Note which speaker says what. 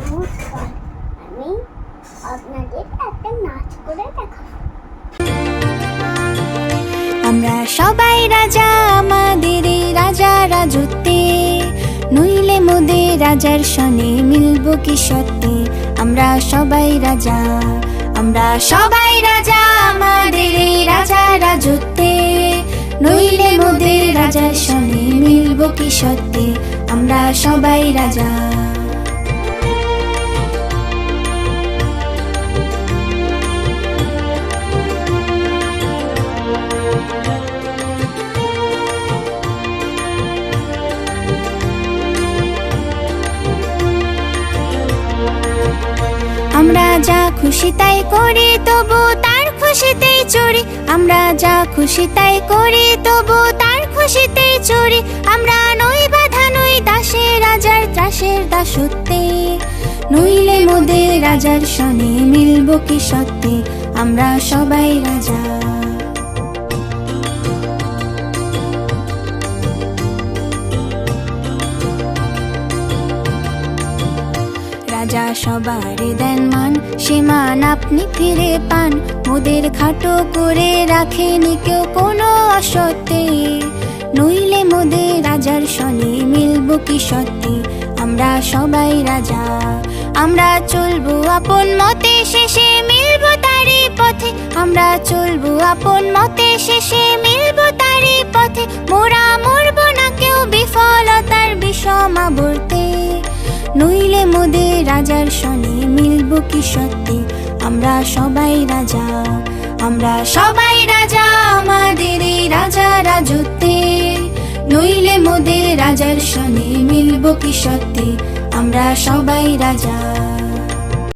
Speaker 1: নমস্কার, আমি আপনাদের একটা নাচ করে দেখাবো।
Speaker 2: আমরা সবাই রাজা, আমাদের এই রাজা রাজত্বে, নইলে মোদের রাজার সনে মিলব কি সত্যি। আমরা সবাই রাজা, আমরা সবাই রাজা, আমাদের এই রাজা রাজত্বে, নইলে মোদের রাজার সনে মিলব কি সত্যি। আমরা সবাই রাজা। আমরা যা খুশি তাই করি, তবু তার খুশিতেই চড়ি। আমরা যা খুশি তাই করি, তবু তার খুশিতেই চড়ি। আমরা নই বাধা, নই দাসে, রাজার ত্রাসের দাসত্বে, নইলে মোদের রাজার সনে মিলব কি সত্যি। আমরা সবাই রাজা। রাজা সবারে দেন মান, সে মান আপনি ফিরে পান। মোদের খাটো করে রাখেনি কেউ কোনো অসত্যে, নইলে মোদের রাজার সনে মিলব কি সত্যি। আমরা সবাই রাজা। আমরা চলবো আপন মতে, শেষে মিলব তারই পথে। আমরা চলবো আপন মতে, শেষে মিলব তারই পথে। মোরা মরব না কেউ বিফলতার বিষম আবর্তে, নইলে মোদের রাজার সনে মিলব কি সত্যি। আমরা সবাই রাজা, আমরা সবাই রাজা, আমাদের এই রাজা রাজত্বে, নইলে মোদের রাজার সনে মিলব কি সত্যি। আমরা সবাই রাজা।